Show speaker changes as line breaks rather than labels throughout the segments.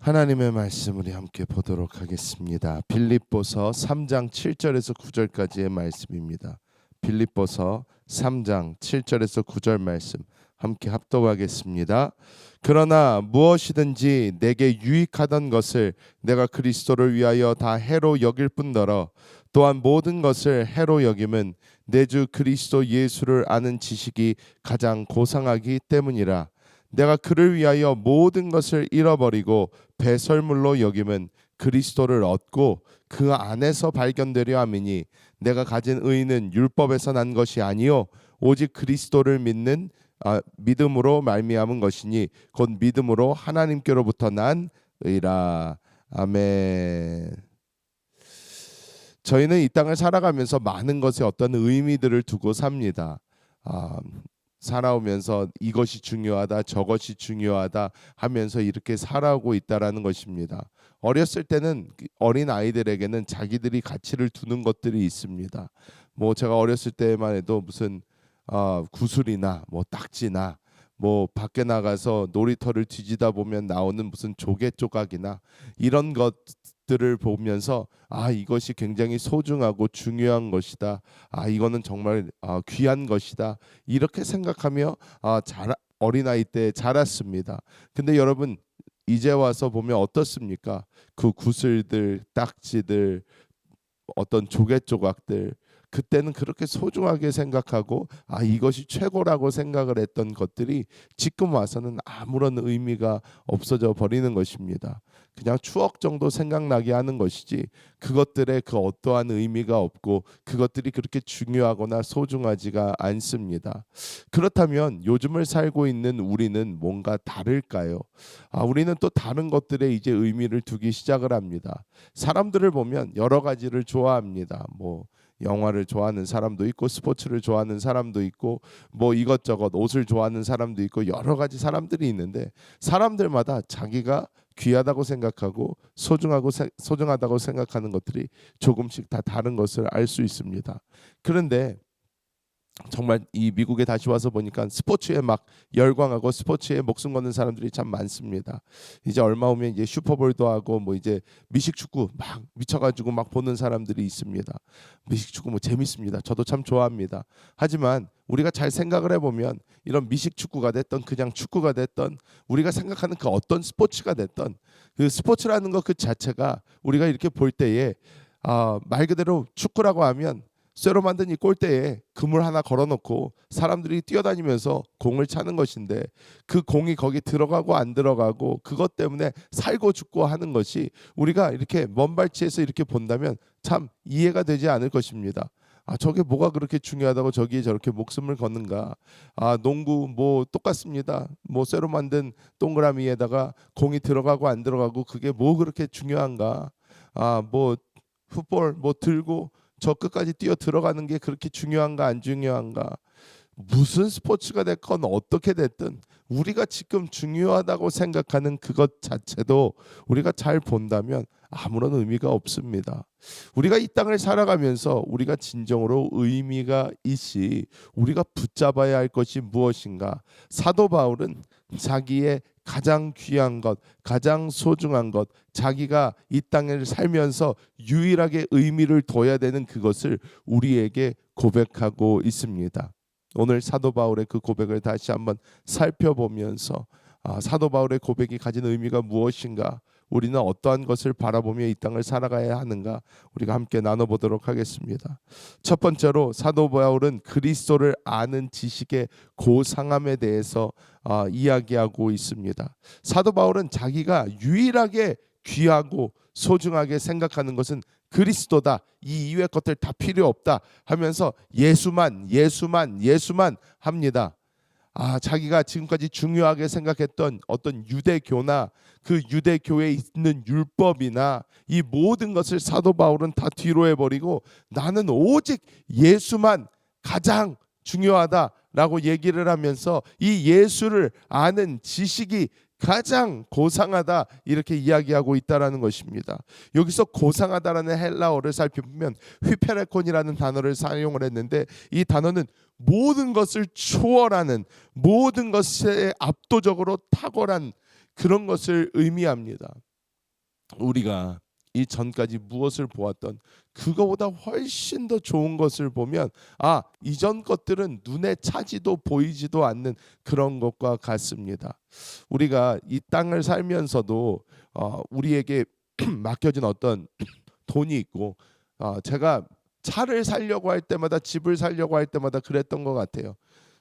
하나님의 말씀 우리 함께 보도록 하겠습니다. 빌립보서 3장 7절에서 9절까지의 말씀입니다. 빌립보서 3장 7절에서 9절 말씀 함께 합독하겠습니다. 그러나 무엇이든지 내게 유익하던 것을 내가 그리스도를 위하여 다 해로 여길 뿐더러 또한 모든 것을 해로 여김은 내 주 그리스도 예수를 아는 지식이 가장 고상하기 때문이라. 내가 그를 위하여 모든 것을 잃어버리고 배설물로 여김은 그리스도를 얻고 그 안에서 발견되려 함이니 내가 가진 의는 율법에서 난 것이 아니요 오직 그리스도를 믿는 믿음으로 말미암은 것이니 곧 믿음으로 하나님께로부터 난 의라. 아멘. 저희는 이 땅을 살아가면서 많은 것에 어떤 의미들을 두고 삽니다. 살아오면서 이것이 중요하다, 저것이 중요하다 하면서 이렇게 살아오고 있다라는 것입니다. 어렸을 때는 어린 아이들에게는 자기들이 가치를 두는 것들이 있습니다. 뭐 제가 어렸을 때만 해도 무슨 구슬이나 뭐 딱지나 뭐 밖에 나가서 놀이터를 뒤지다 보면 나오는 무슨 조개 조각이나 이런 것들을 보면서 이것이 굉장히 소중하고 중요한 것이다. 이거는 정말 귀한 것이다. 이렇게 생각하며 어린아이 때 자랐습니다. 근데 여러분 이제 와서 보면 어떻습니까? 그 구슬들, 딱지들, 어떤 조개 조각들, 그때는 그렇게 소중하게 생각하고 이것이 최고라고 생각을 했던 것들이 지금 와서는 아무런 의미가 없어져 버리는 것입니다. 그냥 추억 정도 생각나게 하는 것이지 그것들의 그 어떠한 의미가 없고 그것들이 그렇게 중요하거나 소중하지가 않습니다. 그렇다면 요즘을 살고 있는 우리는 뭔가 다를까요? 우리는 또 다른 것들에 이제 의미를 두기 시작을 합니다. 사람들을 보면 여러 가지를 좋아합니다. 뭐 영화를 좋아하는 사람도 있고 스포츠를 좋아하는 사람도 있고 뭐 이것저것 옷을 좋아하는 사람도 있고 여러 가지 사람들이 있는데 사람들마다 자기가 귀하다고 생각하고 소중하다고 생각하는 것들이 조금씩 다 다른 것을 알 수 있습니다. 그런데 정말 이 미국에 다시 와서 보니까 스포츠에 막 열광하고 스포츠에 목숨 거는 사람들이 참 많습니다. 이제 얼마 후면 이제 슈퍼볼도 하고 뭐 이제 미식축구 막 미쳐가지고 막 보는 사람들이 있습니다. 미식축구 뭐 재밌습니다. 저도 참 좋아합니다. 하지만 우리가 잘 생각을 해보면 이런 미식축구가 됐던 그냥 축구가 됐던 우리가 생각하는 그 어떤 스포츠가 됐던 그 스포츠라는 것 그 자체가 우리가 이렇게 볼 때에 말 그대로 축구라고 하면 쇠로 만든 이 골대에 그물 하나 걸어놓고 사람들이 뛰어다니면서 공을 차는 것인데 그 공이 거기 들어가고 안 들어가고 그것 때문에 살고 죽고 하는 것이 우리가 이렇게 먼 발치에서 이렇게 본다면 참 이해가 되지 않을 것입니다. 저게 뭐가 그렇게 중요하다고 저기에 저렇게 목숨을 거는가. 농구 뭐 똑같습니다. 뭐 쇠로 만든 동그라미에다가 공이 들어가고 안 들어가고 그게 뭐 그렇게 중요한가. 뭐 풋볼 뭐 들고 저 끝까지 뛰어 들어가는 게 그렇게 중요한가 안 중요한가. 무슨 스포츠가 됐건 어떻게 됐든 우리가 지금 중요하다고 생각하는 그것 자체도 우리가 잘 본다면 아무런 의미가 없습니다. 우리가 이 땅을 살아가면서 우리가 진정으로 의미가 있이 우리가 붙잡아야 할 것이 무엇인가. 사도 바울은 자기의 가장 귀한 것, 가장 소중한 것, 자기가 이 땅을 살면서 유일하게 의미를 둬야 되는 그것을 우리에게 고백하고 있습니다. 오늘 사도 바울의 그 고백을 다시 한번 살펴보면서 사도 바울의 고백이 가진 의미가 무엇인가, 우리는 어떠한 것을 바라보며 이 땅을 살아가야 하는가, 우리가 함께 나눠보도록 하겠습니다. 첫 번째로 사도 바울은 그리스도를 아는 지식의 고상함에 대해서 이야기하고 있습니다. 사도 바울은 자기가 유일하게 귀하고 소중하게 생각하는 것은 그리스도다. 이 이외의 것들 다 필요 없다 하면서 예수만 합니다. 자기가 지금까지 중요하게 생각했던 어떤 유대교나 그 유대교에 있는 율법이나 이 모든 것을 사도 바울은 다 뒤로 해버리고 나는 오직 예수만 가장 중요하다라고 얘기를 하면서 이 예수를 아는 지식이 가장 고상하다 이렇게 이야기하고 있다라는 것입니다. 여기서 고상하다라는 헬라어를 살펴보면 휘페레콘이라는 단어를 사용을 했는데 이 단어는 모든 것을 초월하는, 모든 것에 압도적으로 탁월한 그런 것을 의미합니다. 우리가 이 전까지 무엇을 보았던 그거보다 훨씬 더 좋은 것을 보면 이전 것들은 눈에 차지도 보이지도 않는 그런 것과 같습니다. 우리가 이 땅을 살면서도 우리에게 맡겨진 어떤 돈이 있고 제가 차를 사려고 할 때마다 집을 사려고 할 때마다 그랬던 것 같아요.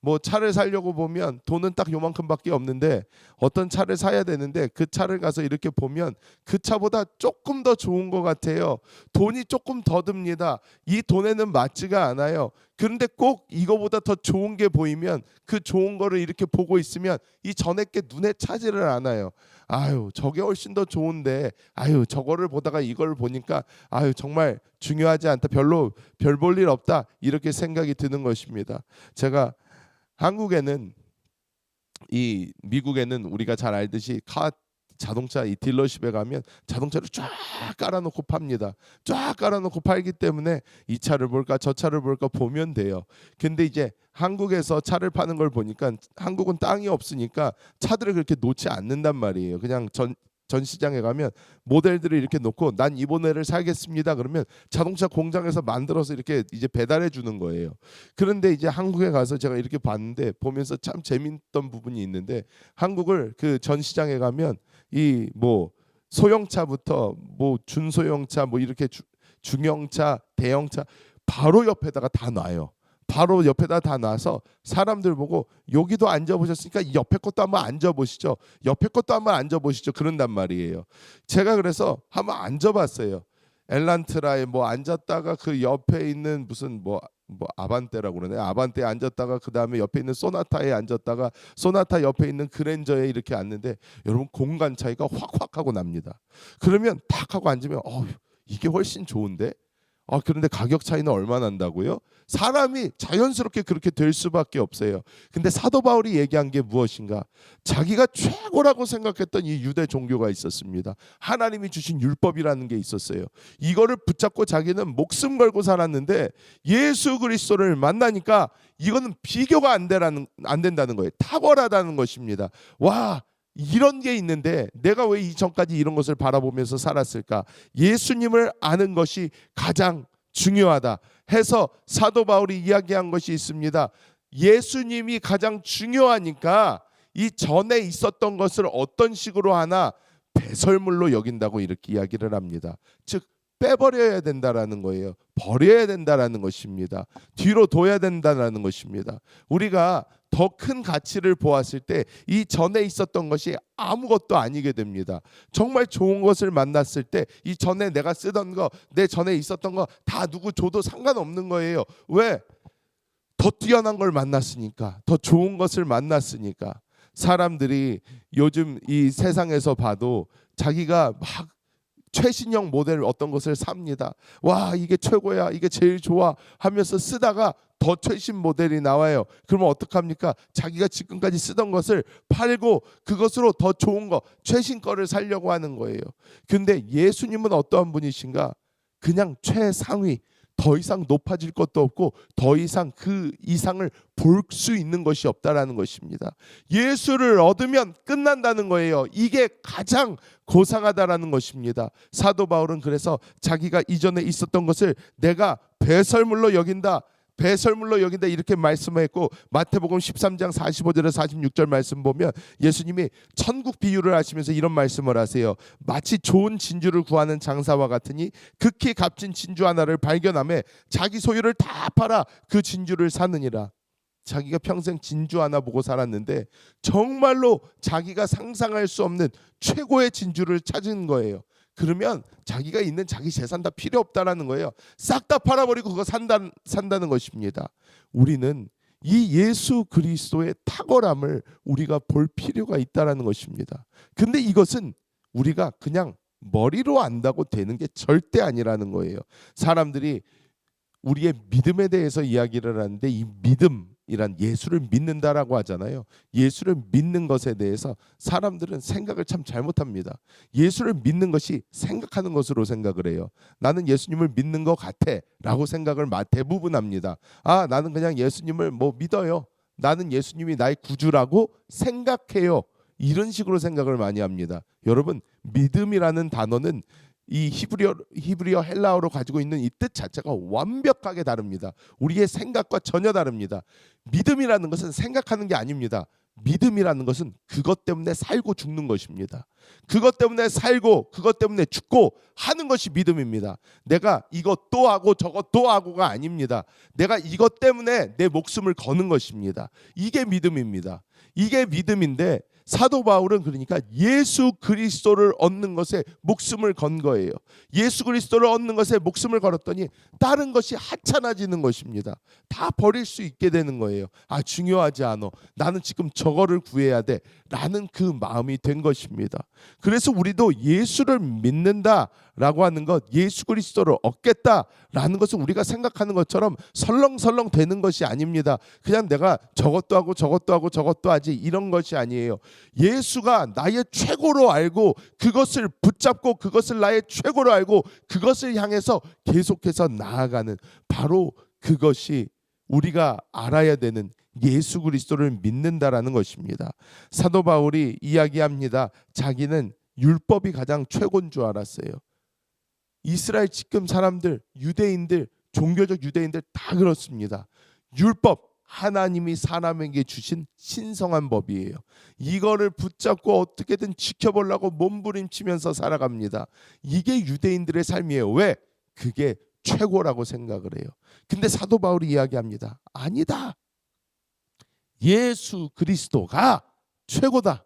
뭐 차를 사려고 보면 돈은 딱 요만큼밖에 없는데 어떤 차를 사야 되는데 그 차를 가서 이렇게 보면 그 차보다 조금 더 좋은 것 같아요. 돈이 조금 더 듭니다. 이 돈에는 맞지가 않아요. 그런데 꼭 이거보다 더 좋은 게 보이면 그 좋은 거를 이렇게 보고 있으면 이 전에 게 눈에 차지를 않아요. 저게 훨씬 더 좋은데 저거를 보다가 이걸 보니까 정말 중요하지 않다. 별로 별 볼 일 없다. 이렇게 생각이 드는 것입니다. 제가 한국에는 미국에는 우리가 잘 알듯이 자동차 이 딜러십에 가면 자동차를 쫙 깔아놓고 팝니다. 쫙 깔아놓고 팔기 때문에 이 차를 볼까 저 차를 볼까 보면 돼요. 근데 이제 한국에서 차를 파는 걸 보니까 한국은 땅이 없으니까 차들을 그렇게 놓지 않는단 말이에요. 그냥 전 시장에 가면 모델들을 이렇게 놓고 난 이 모델을 사겠습니다. 그러면 자동차 공장에서 만들어서 이렇게 이제 배달해 주는 거예요. 그런데 이제 한국에 가서 제가 이렇게 봤는데 보면서 참 재밌던 부분이 있는데 한국을 그 전 시장에 가면 이 뭐 소형차부터 뭐 준소형차 뭐 이렇게 중형차, 대형차 바로 옆에다가 다 놔요. 바로 옆에다 다 놔서 사람들 보고 여기도 앉아보셨으니까 옆에 것도 한번 앉아보시죠. 옆에 것도 한번 앉아보시죠. 그런단 말이에요. 제가 그래서 한번 앉아봤어요. 엘란트라에 뭐 앉았다가 그 옆에 있는 무슨 뭐 아반떼라고 그러네. 아반떼에 앉았다가 그 다음에 옆에 있는 소나타에 앉았다가 소나타 옆에 있는 그랜저에 이렇게 앉는데 여러분 공간 차이가 확확 하고 납니다. 그러면 탁 하고 앉으면 이게 훨씬 좋은데 그런데 가격 차이는 얼마 난다고요? 사람이 자연스럽게 그렇게 될 수밖에 없어요. 근데 사도 바울이 얘기한 게 무엇인가? 자기가 최고라고 생각했던 이 유대 종교가 있었습니다. 하나님이 주신 율법이라는 게 있었어요. 이거를 붙잡고 자기는 목숨 걸고 살았는데 예수 그리스도를 만나니까 이거는 비교가 안 된다는 거예요. 탁월하다는 것입니다. 와, 이런 게 있는데 내가 왜 이전까지 이런 것을 바라보면서 살았을까? 예수님을 아는 것이 가장 중요하다 해서 사도 바울이 이야기한 것이 있습니다. 예수님이 가장 중요하니까 이 전에 있었던 것을 어떤 식으로 하나 배설물로 여긴다고 이렇게 이야기를 합니다. 즉 빼버려야 된다라는 거예요. 버려야 된다라는 것입니다. 뒤로 둬야 된다라는 것입니다. 우리가 더 큰 가치를 보았을 때 이 전에 있었던 것이 아무것도 아니게 됩니다. 정말 좋은 것을 만났을 때 이 전에 내가 쓰던 거, 내 전에 있었던 거 다 누구 줘도 상관없는 거예요. 왜? 더 뛰어난 걸 만났으니까, 더 좋은 것을 만났으니까. 사람들이 요즘 이 세상에서 봐도 자기가 막 최신형 모델 어떤 것을 삽니다. 와, 이게 최고야, 이게 제일 좋아 하면서 쓰다가 더 최신 모델이 나와요. 그러면 어떡합니까? 자기가 지금까지 쓰던 것을 팔고 그것으로 더 좋은 거, 최신 거를 살려고 하는 거예요. 근데 예수님은 어떠한 분이신가? 그냥 최상위, 더 이상 높아질 것도 없고 더 이상 그 이상을 볼 수 있는 것이 없다라는 것입니다. 예수를 얻으면 끝난다는 거예요. 이게 가장 고상하다라는 것입니다. 사도 바울은 그래서 자기가 이전에 있었던 것을 내가 배설물로 여긴다. 배설물로 여긴다 이렇게 말씀했고, 마태복음 13장 45절에서 46절 말씀 보면 예수님이 천국 비유를 하시면서 이런 말씀을 하세요. 마치 좋은 진주를 구하는 장사와 같으니 극히 값진 진주 하나를 발견하며 자기 소유를 다 팔아 그 진주를 사느니라. 자기가 평생 진주 하나 보고 살았는데 정말로 자기가 상상할 수 없는 최고의 진주를 찾은 거예요. 그러면 자기가 있는 자기 재산 다 필요 없다라는 거예요. 싹 다 팔아버리고 그거 산다는 것입니다. 우리는 이 예수 그리스도의 탁월함을 우리가 볼 필요가 있다라는 것입니다. 근데 이것은 우리가 그냥 머리로 안다고 되는 게 절대 아니라는 거예요. 사람들이 우리의 믿음에 대해서 이야기를 하는데 이 믿음이란 예수를 믿는다라고 하잖아요. 예수를 믿는 것에 대해서 사람들은 생각을 참 잘못합니다. 예수를 믿는 것이 생각하는 것으로 생각을 해요. 나는 예수님을 믿는 것 같아 라고 생각을 대부분 합니다. 나는 그냥 예수님을 믿어요. 나는 예수님이 나의 구주라고 생각해요. 이런 식으로 생각을 많이 합니다. 여러분, 믿음이라는 단어는 이 히브리어 헬라어로 가지고 있는 이 뜻 자체가 완벽하게 다릅니다. 우리의 생각과 전혀 다릅니다. 믿음이라는 것은 생각하는 게 아닙니다. 믿음이라는 것은 그것 때문에 살고 죽는 것입니다. 그것 때문에 살고 그것 때문에 죽고 하는 것이 믿음입니다. 내가 이것도 하고 저것도 하고가 아닙니다. 내가 이것 때문에 내 목숨을 거는 것입니다. 이게 믿음입니다. 이게 믿음인데 사도 바울은 그러니까 예수 그리스도를 얻는 것에 목숨을 건 거예요. 예수 그리스도를 얻는 것에 목숨을 걸었더니 다른 것이 하찮아지는 것입니다. 다 버릴 수 있게 되는 거예요. 아, 중요하지 않아. 나는 지금 저거를 구해야 돼. 라는 그 마음이 된 것입니다. 그래서 우리도 예수를 믿는다라고 하는 것, 예수 그리스도를 얻겠다라는 것은 우리가 생각하는 것처럼 설렁설렁 되는 것이 아닙니다. 그냥 내가 저것도 하고 저것도 하고 저것도 하지 이런 것이 아니에요. 예수가 나의 최고로 알고 그것을 붙잡고 그것을 나의 최고로 알고 그것을 향해서 계속해서 나아가는, 바로 그것이 우리가 알아야 되는 예수 그리스도를 믿는다라는 것입니다. 사도 바울이 이야기합니다. 자기는 율법이 가장 최고인 줄 알았어요. 이스라엘 지금 사람들, 유대인들, 종교적 유대인들 다 그렇습니다. 율법, 하나님이 사람에게 주신 신성한 법이에요. 이거를 붙잡고 어떻게든 지켜보려고 몸부림치면서 살아갑니다. 이게 유대인들의 삶이에요. 왜? 그게 최고라고 생각을 해요. 근데 사도 바울이 이야기합니다. 아니다. 예수 그리스도가 최고다.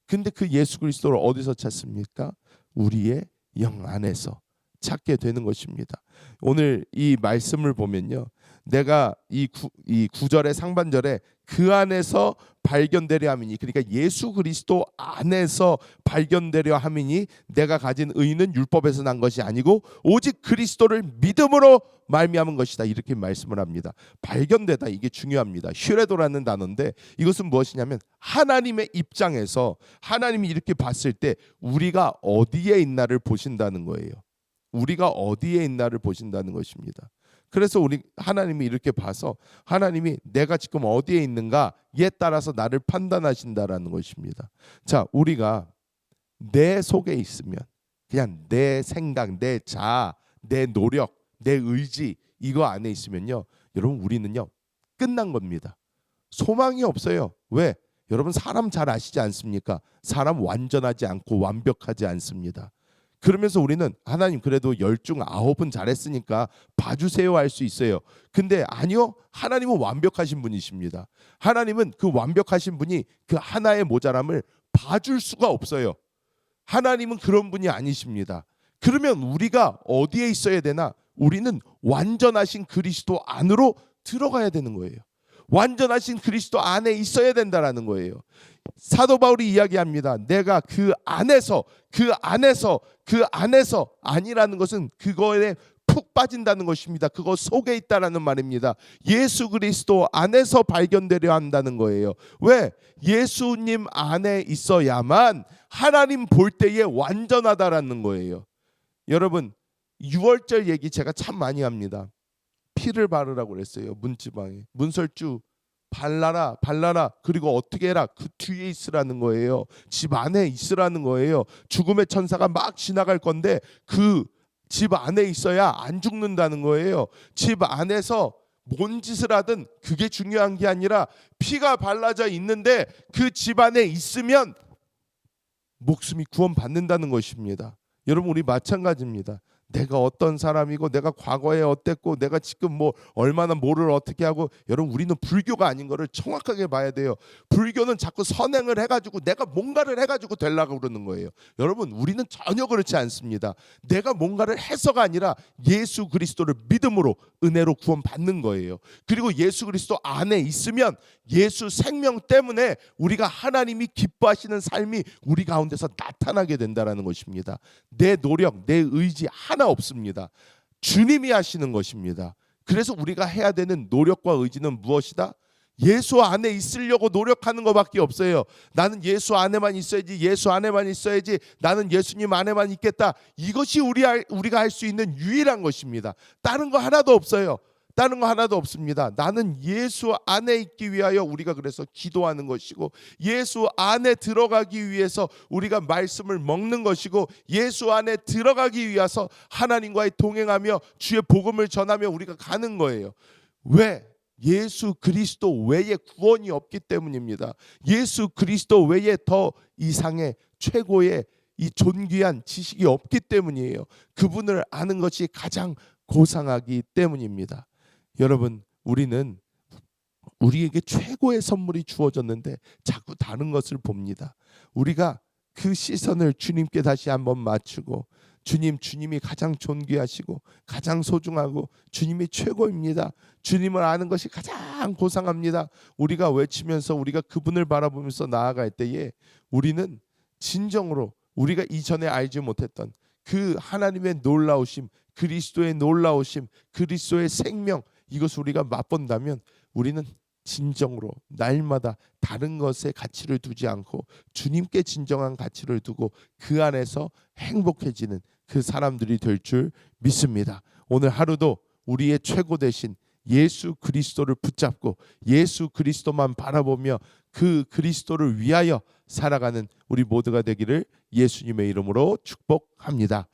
근데 그 예수 그리스도를 어디서 찾습니까? 우리의 영 안에서 찾게 되는 것입니다. 오늘 이 말씀을 보면요, 내가 이 9절의 상반절에 그 안에서 발견되려 함이니, 그러니까 예수 그리스도 안에서 발견되려 함이니 내가 가진 의는 율법에서 난 것이 아니고 오직 그리스도를 믿음으로 말미암은 것이다, 이렇게 말씀을 합니다. 발견되다, 이게 중요합니다. 슈레도라는 단어인데 이것은 무엇이냐면 하나님의 입장에서 하나님이 이렇게 봤을 때 우리가 어디에 있나를 보신다는 거예요. 우리가 어디에 있나를 보신다는 것입니다. 그래서 하나님이 이렇게 봐서 하나님이 내가 지금 어디에 있는가에 따라서 나를 판단하신다라는 것입니다. 자, 우리가 내 속에 있으면 그냥 내 생각, 내 자아, 내 노력, 내 의지, 이거 안에 있으면요, 여러분, 우리는요 끝난 겁니다. 소망이 없어요. 왜? 여러분, 사람 잘 아시지 않습니까? 사람 완전하지 않고 완벽하지 않습니다. 그러면서 우리는 하나님 그래도 10중 9은 잘했으니까 봐주세요 할 수 있어요. 근데 아니요, 하나님은 완벽하신 분이십니다. 하나님은 그 완벽하신 분이 그 하나의 모자람을 봐줄 수가 없어요. 하나님은 그런 분이 아니십니다. 그러면 우리가 어디에 있어야 되나? 우리는 완전하신 그리스도 안으로 들어가야 되는 거예요. 완전하신 그리스도 안에 있어야 된다라는 거예요. 사도 바울이 이야기합니다. 내가 그 안에서 아니라는 것은 그거에 푹 빠진다는 것입니다. 그거 속에 있다라는 말입니다. 예수 그리스도 안에서 발견되려 한다는 거예요. 왜? 예수님 안에 있어야만 하나님 볼 때에 완전하다라는 거예요. 여러분, 6월절 얘기 제가 참 많이 합니다. 피를 바르라고 그랬어요. 문지방에 문설주 발라라, 그리고 어떻게 해라, 그 뒤에 있으라는 거예요. 집 안에 있으라는 거예요. 죽음의 천사가 막 지나갈 건데 그 집 안에 있어야 안 죽는다는 거예요. 집 안에서 뭔 짓을 하든 그게 중요한 게 아니라 피가 발라져 있는데 그 집 안에 있으면 목숨이 구원받는다는 것입니다. 여러분, 우리 마찬가지입니다. 내가 어떤 사람이고 내가 과거에 어땠고 내가 지금 뭐 얼마나 뭐를 어떻게 하고, 여러분, 우리는 불교가 아닌 거를 정확하게 봐야 돼요. 불교는 자꾸 선행을 해가지고 내가 뭔가를 해가지고 되려고 그러는 거예요. 여러분, 우리는 전혀 그렇지 않습니다. 내가 뭔가를 해서가 아니라 예수 그리스도를 믿음으로 은혜로 구원받는 거예요. 그리고 예수 그리스도 안에 있으면 예수 생명 때문에 우리가 하나님이 기뻐하시는 삶이 우리 가운데서 나타나게 된다는 것입니다. 내 노력, 내 의지 하나 없습니다. 주님이 하시는 것입니다. 그래서 우리가 해야 되는 노력과 의지는 무엇이다? 예수 안에 있으려고 노력하는 것밖에 없어요. 나는 예수 안에만 있어야지, 나는 예수님 안에만 있겠다. 이것이 우리가 할 수 있는 유일한 것입니다. 다른 거 하나도 없어요. 다른 거 하나도 없습니다. 나는 예수 안에 있기 위하여 우리가 그래서 기도하는 것이고, 예수 안에 들어가기 위해서 우리가 말씀을 먹는 것이고, 예수 안에 들어가기 위해서 하나님과의 동행하며 주의 복음을 전하며 우리가 가는 거예요. 왜? 예수 그리스도 외에 구원이 없기 때문입니다. 예수 그리스도 외에 더 이상의 최고의 이 존귀한 지식이 없기 때문이에요. 그분을 아는 것이 가장 고상하기 때문입니다. 여러분, 우리는 우리에게 최고의 선물이 주어졌는데 자꾸 다른 것을 봅니다. 우리가 그 시선을 주님께 다시 한번 맞추고, 주님이 가장 존귀하시고 가장 소중하고 주님이 최고입니다. 주님을 아는 것이 가장 고상합니다. 우리가 외치면서 우리가 그분을 바라보면서 나아갈 때에 우리는 진정으로 우리가 이전에 알지 못했던 그 하나님의 놀라우심, 그리스도의 놀라우심, 그리스도의 생명, 이것을 우리가 맛본다면 우리는 진정으로 날마다 다른 것에 가치를 두지 않고 주님께 진정한 가치를 두고 그 안에서 행복해지는 그 사람들이 될 줄 믿습니다. 오늘 하루도 우리의 최고 되신 예수 그리스도를 붙잡고 예수 그리스도만 바라보며 그 그리스도를 위하여 살아가는 우리 모두가 되기를 예수님의 이름으로 축복합니다.